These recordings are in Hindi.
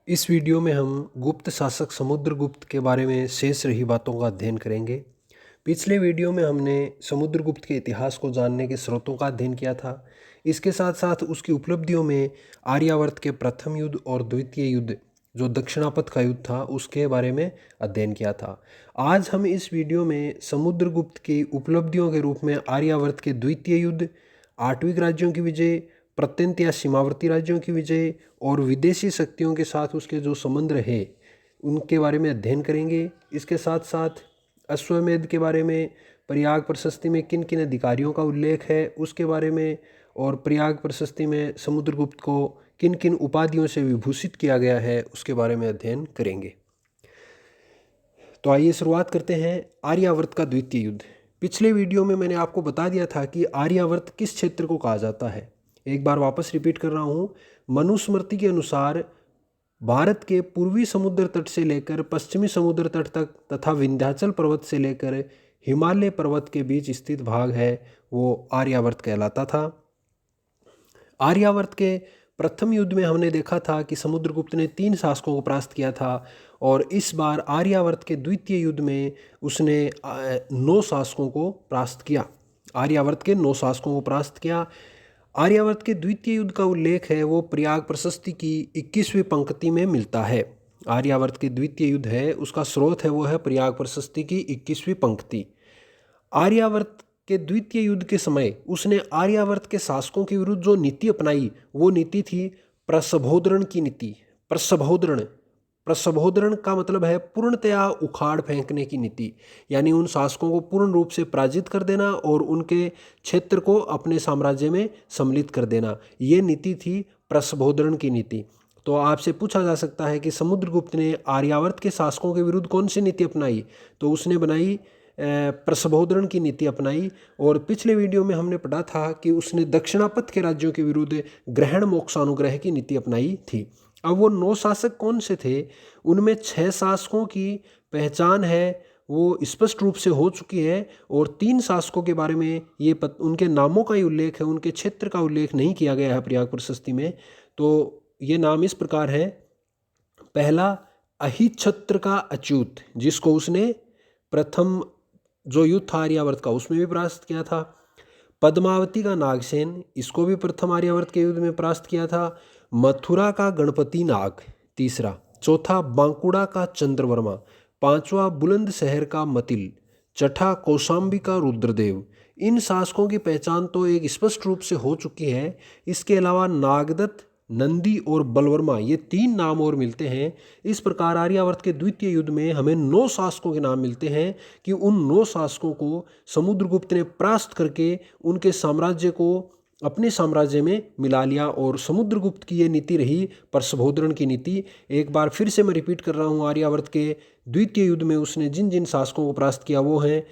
इस वीडियो में हम गुप्त शासक समुद्रगुप्त के बारे में शेष रही बातों का अध्ययन करेंगे। पिछले वीडियो में हमने समुद्रगुप्त के इतिहास को जानने के स्रोतों का अध्ययन किया था। इसके साथ साथ उसकी उपलब्धियों में आर्यावर्त के प्रथम युद्ध और द्वितीय युद्ध, जो दक्षिणापथ का युद्ध था, उसके बारे में अध्ययन किया था। आज हम इस वीडियो में समुद्रगुप्त की उपलब्धियों के रूप में आर्यावर्त के द्वितीय युद्ध, आठवीं राज्यों की विजय, प्रत्यंत या सीमावर्ती राज्यों की विजय और विदेशी शक्तियों के साथ उसके जो संबंध रहे उनके बारे में अध्ययन करेंगे। इसके साथ साथ अश्वमेध के बारे में, प्रयाग प्रशस्ति में किन किन अधिकारियों का उल्लेख है उसके बारे में, और प्रयाग प्रशस्ति में समुद्रगुप्त को किन किन उपाधियों से विभूषित किया गया है उसके बारे में अध्ययन करेंगे। तो आइए शुरुआत करते हैं आर्यावर्त का द्वितीय युद्ध। पिछले वीडियो में मैंने आपको बता दिया था कि आर्यावर्त किस क्षेत्र को कहा जाता है। एक बार वापस रिपीट कर रहा हूँ। मनुस्मृति के अनुसार भारत के पूर्वी समुद्र तट से लेकर पश्चिमी समुद्र तट तक तथा विंध्याचल पर्वत से लेकर हिमालय पर्वत के बीच स्थित भाग है, वो आर्यावर्त कहलाता था। आर्यावर्त के प्रथम युद्ध में हमने देखा था कि समुद्रगुप्त ने 3 शासकों को परास्त किया था, और इस बार आर्यावर्त के द्वितीय युद्ध में उसने 9 शासकों को परास्त किया। आर्यावर्त के 9 शासकों को परास्त किया। आर्यावर्त के द्वितीय युद्ध का उल्लेख है वो प्रयाग प्रशस्ति की 21वीं पंक्ति में मिलता है। आर्यावर्त के द्वितीय युद्ध है उसका स्रोत है वो है प्रयाग प्रशस्ति की 21वीं पंक्ति। आर्यावर्त के द्वितीय युद्ध के समय उसने आर्यावर्त के शासकों के विरुद्ध जो नीति अपनाई वो नीति थी प्रसभोदरण की नीति। प्रसभोदरण प्रसभोदरण का मतलब है पूर्णतया उखाड़ फेंकने की नीति, यानी उन शासकों को पूर्ण रूप से पराजित कर देना और उनके क्षेत्र को अपने साम्राज्य में सम्मिलित कर देना। ये नीति थी प्रसभोदरण की नीति। तो आपसे पूछा जा सकता है कि समुद्रगुप्त ने आर्यावर्त के शासकों के विरुद्ध कौन सी नीति अपनाई, तो उसने बनाई प्रसभोदरण की नीति अपनाई। और पिछले वीडियो में हमने पढ़ा था कि उसने दक्षिणापथ के राज्यों के विरुद्ध ग्रहण मोक्षानुग्रह की नीति अपनाई थी। अब वो 9 शासक कौन से थे, उनमें 6 शासकों की पहचान है वो स्पष्ट रूप से हो चुकी है, और 3 शासकों के बारे में उनके नामों का ही उल्लेख है, उनके क्षेत्र का उल्लेख नहीं किया गया है प्रयाग प्रशस्ति में। तो ये नाम इस प्रकार है। पहला, अहिच्छत्र का अच्युत, जिसको उसने प्रथम जो युद्ध था आर्यावर्त का उसमें भी परास्त किया था। पद्मावती का नागसेन, इसको भी प्रथम आर्यावर्त के युद्ध में परास्त किया था। मथुरा का गणपति नाग तीसरा। चौथा, बांकुड़ा का चंद्रवर्मा। पांचवा, बुलंदशहर का मतिल। छठा, कौशाम्बी का रुद्रदेव। इन शासकों की पहचान तो एक स्पष्ट रूप से हो चुकी है। इसके अलावा नागदत्त, नंदी और बलवर्मा, ये 3 नाम और मिलते हैं। इस प्रकार आर्यावर्त के द्वितीय युद्ध में हमें 9 शासकों के नाम मिलते हैं कि उन 9 शासकों को समुद्रगुप्त ने परास्त करके उनके साम्राज्य को अपने साम्राज्य में मिला लिया, और समुद्रगुप्त की ये नीति रही प्रसभोदरण की नीति। एक बार फिर से मैं रिपीट कर रहा हूँ, आर्यावर्त के द्वितीय युद्ध में उसने जिन जिन शासकों को परास्त किया वो हैं: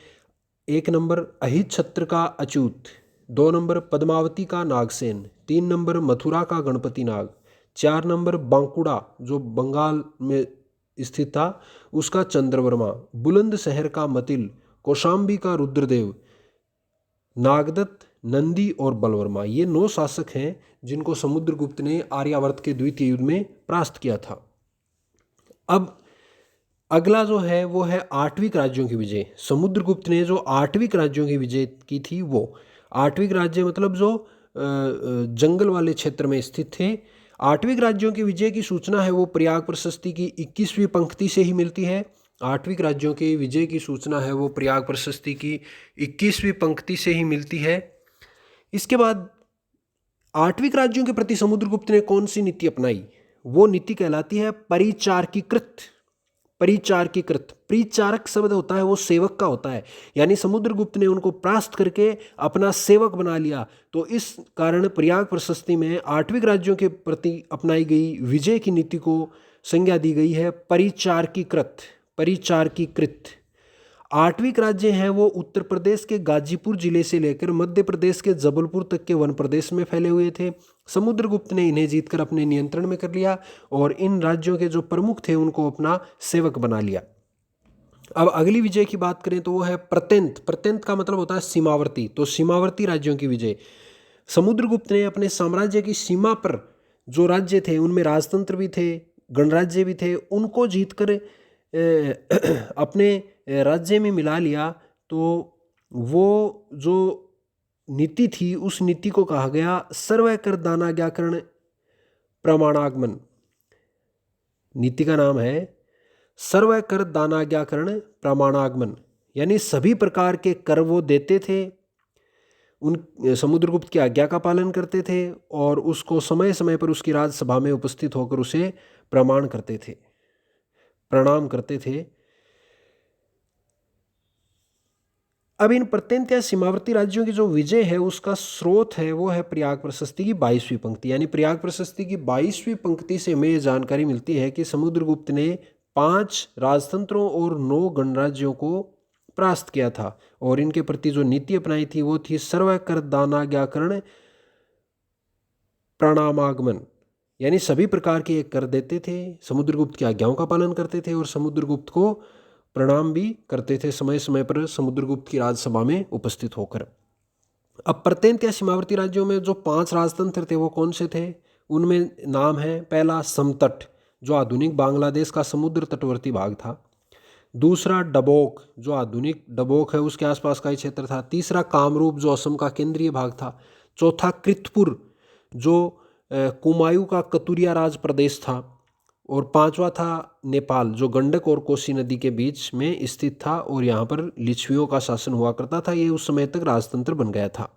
1 नंबर अहिच्छत्र का अच्युत, 2 नंबर पद्मावती का नागसेन, 3 नंबर मथुरा का गणपति नाग, 4 नंबर बांकुड़ा जो बंगाल में स्थित था उसका चंद्रवर्मा, बुलंदशहर का मतिल, कौशाम्बी का रुद्रदेव, नागदत्त, नंदी और बलवर्मा। ये 9 शासक हैं जिनको समुद्रगुप्त ने आर्यावर्त के द्वितीय युद्ध में परास्त किया था। अब अगला जो है वो है 8वीं राज्यों की विजय। समुद्रगुप्त ने जो 8वीं राज्यों की विजय की थी, वो 8वीं राज्य मतलब जो जंगल वाले क्षेत्र में स्थित थे। 8वीं राज्यों की विजय की सूचना है वो प्रयाग प्रशस्ति की 21वीं पंक्ति से ही मिलती है। 8वीं राज्यों की विजय की सूचना है वो प्रयाग प्रशस्ति की 21वीं पंक्ति से ही मिलती है। इसके बाद 8वीं राज्यों के प्रति समुद्रगुप्त ने कौन सी नीति अपनाई, वो नीति कहलाती है परिचारकीकृत। परिचारकीकृत, परिचारक शब्द होता है वो सेवक का होता है, यानी समुद्रगुप्त ने उनको परास्त करके अपना सेवक बना लिया। तो इस कारण प्रयाग प्रशस्ति में 8वीं राज्यों के प्रति अपनाई गई विजय की नीति को संज्ञा दी गई है परिचारकीकृत। परिचारकीकृत 8वीं राज्य हैं वो उत्तर प्रदेश के गाजीपुर जिले से लेकर मध्य प्रदेश के जबलपुर तक के वन प्रदेश में फैले हुए थे। समुद्रगुप्त ने इन्हें जीतकर अपने नियंत्रण में कर लिया और इन राज्यों के जो प्रमुख थे उनको अपना सेवक बना लिया। अब अगली विजय की बात करें तो वो है प्रत्यंत। प्रत्यंत का मतलब होता है सीमावर्ती, तो सीमावर्ती राज्यों की विजय। समुद्रगुप्त ने अपने साम्राज्य की सीमा पर जो राज्य थे उनमें राजतंत्र भी थे, गणराज्य भी थे उनको जीतकर अपने राज्य में मिला लिया, तो वो जो नीति थी उस नीति को कहा गया सर्वकर दानाज्ञाकरण प्रमाणागमन। नीति का नाम है सर्वकर दानाज्ञाकरण प्रमाणागमन, यानी सभी प्रकार के कर वो देते थे, उन समुद्रगुप्त की आज्ञा का पालन करते थे और उसको समय समय पर उसकी राजसभा में उपस्थित होकर उसे प्रमाण करते थे, प्रणाम करते थे। अब इन प्रत्यंत या सीमावर्ती राज्यों की जो विजय है उसका स्रोत है वो है प्रयाग प्रशस्ति की 22वीं पंक्ति। यानी प्रयाग प्रशस्ति की 22वीं पंक्ति से हमें ये जानकारी मिलती है कि समुद्रगुप्त ने 5 राजतंत्रों और 9 गणराज्यों को परास्त किया था और इनके प्रति जो नीति अपनाई थी वो थी सर्वकर दानाज्ञाकरण प्रणामागमन, यानी सभी प्रकार के कर देते थे, समुद्रगुप्त की आज्ञाओं का पालन करते थे और समुद्रगुप्त को प्रणाम भी करते थे समय समय पर समुद्रगुप्त की राजसभा में उपस्थित होकर। अब प्रत्यंत या सीमावर्ती राज्यों में जो 5 राजतंत्र थे वो कौन से थे? उनमें नाम है, पहला समतट जो आधुनिक बांग्लादेश का समुद्र तटवर्ती भाग था। दूसरा डबोक जो आधुनिक डबोक है उसके आसपास का ही क्षेत्र था। तीसरा कामरूप जो असम का केंद्रीय भाग था। चौथा कृतपुर जो कुमायूं का कतुरिया राज प्रदेश था। और पांचवा था नेपाल जो गंडक और कोसी नदी के बीच में स्थित था और यहाँ पर लिच्छवियों का शासन हुआ करता था। ये उस समय तक राजतंत्र बन गया था।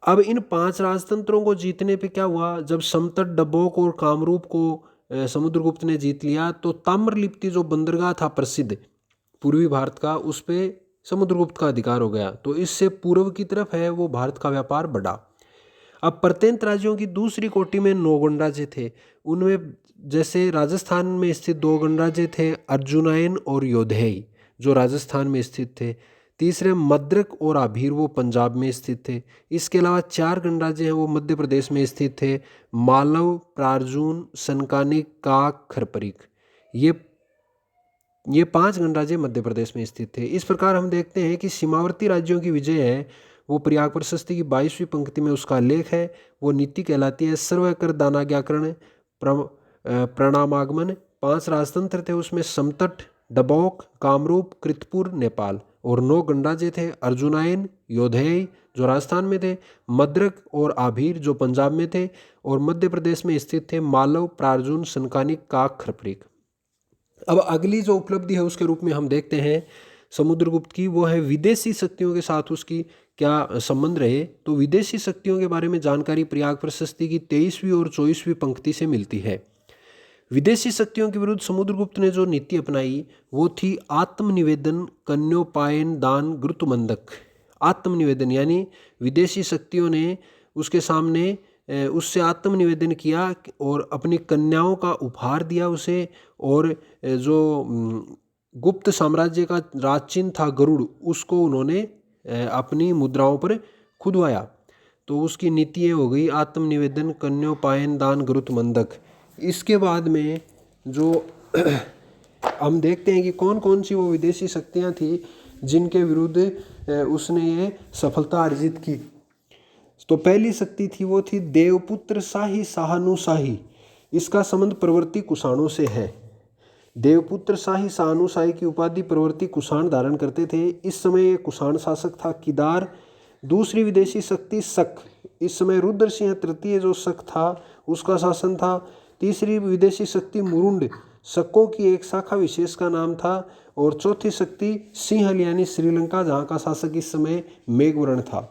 अब इन 5 राजतंत्रों को जीतने पे क्या हुआ, जब समतट, डबोक और कामरूप को समुद्रगुप्त ने जीत लिया तो ताम्रलिप्ति जो बंदरगाह था प्रसिद्ध पूर्वी भारत का, उस पे समुद्रगुप्त का अधिकार हो गया। तो इससे पूर्व की तरफ है वो भारत का व्यापार बढ़ा। अब प्रत्यंत राज्यों की दूसरी कोटि में 9 गणराज्य थे। उनमें जैसे राजस्थान में स्थित 2 गणराज्य थे अर्जुनायन और योधेय जो राजस्थान में स्थित थे। तीसरे मद्रक और आभीर वो पंजाब में स्थित थे। इसके अलावा 4 गणराज्य हैं वो मध्य प्रदेश में स्थित थे, मालव, प्रार्जुन, सनकानिक, काक, खरपरिक। ये 5 गणराज्य मध्य प्रदेश में स्थित थे। इस प्रकार हम देखते हैं कि सीमावर्ती राज्यों की विजय है वो प्रयाग प्रशस्ति की 22वीं पंक्ति में उसका लेख है। वो नीति कहलाती है सर्वकर दानाज्ञाकरण प्रणामागमन। 5 राजतंत्र थे उसमें समतट, डबोक, कामरूप, कृतपुर, नेपाल और 9 गणराज्य थे अर्जुनायन, योधेय जो राजस्थान में थे, मद्रक और आभीर जो पंजाब में थे और मध्य प्रदेश में स्थित थे मालव, प्रार्जुन, सनकानिक, काक, खरपरिक। अब अगली जो उपलब्धि है उसके रूप में हम देखते हैं समुद्रगुप्त की, वो है विदेशी शक्तियों के साथ उसकी क्या संबंध रहे। तो विदेशी शक्तियों के बारे में जानकारी प्रयाग प्रशस्ति की 23वीं और 24वीं पंक्ति से मिलती है। विदेशी शक्तियों के विरुद्ध समुद्रगुप्त ने जो नीति अपनाई वो थी आत्मनिवेदन, कन्योपायन, दान, गुरुत्वमंदक। आत्मनिवेदन यानी विदेशी शक्तियों ने उसके सामने उससे आत्मनिवेदन किया और अपनी कन्याओं का उपहार दिया उसे, और जो गुप्त साम्राज्य का राजचिन्ह था गरुड़ उसको उन्होंने अपनी मुद्राओं पर खुदवाया। तो उसकी नीति ये हो गई आत्मनिवेदन, कन्योपायन, दान, गुरुत्वमंदक। इसके बाद में जो हम देखते हैं कि कौन कौन सी वो विदेशी शक्तियाँ थी जिनके विरुद्ध उसने ये सफलता अर्जित की। तो पहली शक्ति थी वो थी देवपुत्र शाही शाहानुशाही। इसका संबंध प्रवृत्ति कुषाणों से है। देवपुत्र शाही शाहानुशाही की उपाधि प्रवृत्ति कुषाण धारण करते थे। इस समय ये कुषाण शासक था किदार। दूसरी विदेशी शक्ति शक, इस समय रुद्र सिंह तृतीय जो शक था उसका शासन था। तीसरी विदेशी शक्ति मुरुंड, शकों की एक शाखा विशेष का नाम था। और चौथी शक्ति सिंहल यानी श्रीलंका जहाँ का शासक इस समय मेघवर्ण था।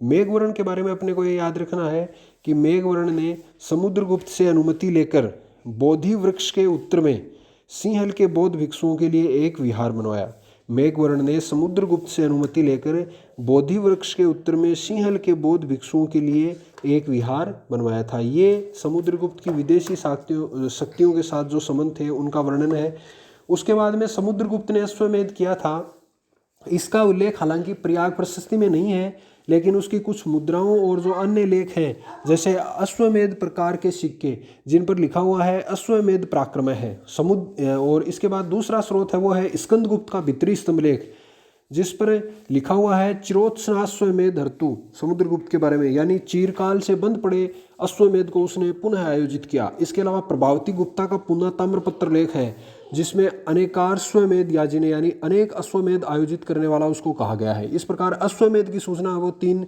मेघवर्ण के बारे में अपने को ये याद रखना है कि मेघवर्ण ने समुद्रगुप्त से अनुमति लेकर बोधि वृक्ष के उत्तर में सिंहल के बौद्ध भिक्षुओं के लिए एक विहार बनवाया। मेघवर्ण ने समुद्रगुप्त से अनुमति लेकर बोधि वृक्ष के उत्तर में सिंहल के बौद्ध भिक्षुओं के लिए एक विहार बनवाया था। ये समुद्रगुप्त की विदेशी शक्तियों के साथ जो संबंध थे उनका वर्णन है। उसके बाद में समुद्रगुप्त ने अश्वमेध किया था। इसका उल्लेख हालांकि प्रयाग प्रशस्ति में नहीं है, लेकिन उसकी कुछ मुद्राओं और जो अन्य लेख हैं जैसे अश्वमेध प्रकार के सिक्के जिन पर लिखा हुआ है अश्वमेध पराक्रम है और इसके बाद दूसरा स्रोत है वो है स्कंदगुप्त का भित्री स्तंभ लेख जिस पर लिखा हुआ है चिरोत्सनाश्वमेध हर्तु, समुद्रगुप्त के बारे में, यानी चीरकाल से बंद पड़े अश्वमेध को उसने पुनः आयोजित किया। इसके अलावा प्रभावती गुप्ता का पुनः ताम्रपत्र लेख है जिसमें अनेकाश्वमेध याजिने यानी अनेक अश्वमेध आयोजित करने वाला उसको कहा गया है। इस प्रकार अश्वमेध की सूचना वो 3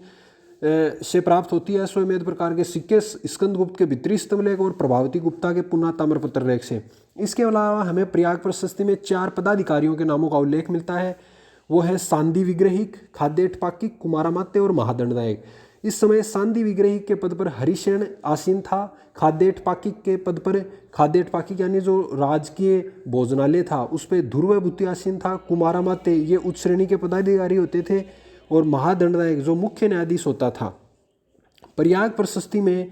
से प्राप्त होती है, अश्वमेध प्रकार के सिक्के स्कंदगुप्त के भित्री स्तंभलेख और प्रभावती गुप्ता के पुनः ताम्रपत्र लेख से। इसके अलावा हमें प्रयाग प्रशस्ति में 4 पदाधिकारियों के नामों का उल्लेख मिलता है। वो है सांदी विग्रहिक, खाद्येटपाकिक, कुमारामात्य और महादंडनायक। इस समय सांदी विग्रहिक के पद पर हरिशेन आसीन था। खाद्येटपाकिक के पद पर, खाद्येटपाकिक यानी जो राजकीय भोजनालय था उस पर ध्रुवभूति आसीन था। कुमारामात्य ये उच्च श्रेणी के पदाधिकारी होते थे और महादंडनायक जो मुख्य न्यायाधीश होता था। प्रयाग प्रशस्ति में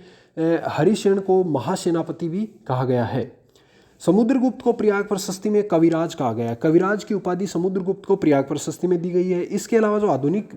हरिशेन को महासेनापति भी कहा गया है। समुद्रगुप्त को प्रयाग प्रशस्ति में कविराज कहा गया है। कविराज की उपाधि समुद्रगुप्त को प्रयाग प्रशस्ति में दी गई है। इसके अलावा जो आधुनिक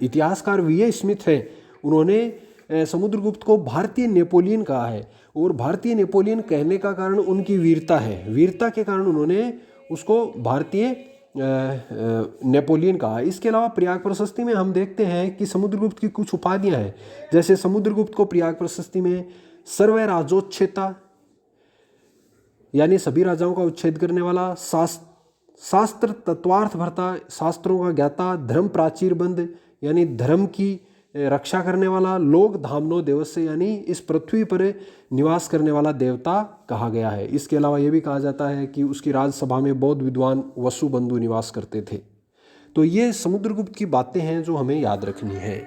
इतिहासकार वी.ए. स्मिथ है उन्होंने समुद्रगुप्त को भारतीय नेपोलियन कहा है और भारतीय नेपोलियन कहने का कारण उनकी वीरता है। वीरता के कारण उन्होंने उसको भारतीय नेपोलियन कहा। इसके अलावा प्रयाग प्रशस्ति में हम देखते हैं कि समुद्रगुप्त की कुछ उपाधियां हैं। जैसे समुद्रगुप्त को प्रयाग प्रशस्ति में सर्व राजोच्छेता यानी सभी राजाओं का उच्छेद करने वाला, शास्त्र तत्वार्थ भर्ता शास्त्रों का ज्ञाता, धर्म प्राचीर बंद यानी धर्म की रक्षा करने वाला, लोक धामनो देवस्य यानी इस पृथ्वी पर निवास करने वाला देवता कहा गया है। इसके अलावा यह भी कहा जाता है कि उसकी राजसभा में बौद्ध विद्वान वसुबंधु निवास करते थे। तो ये समुद्रगुप्त की बातें हैं जो हमें याद रखनी है।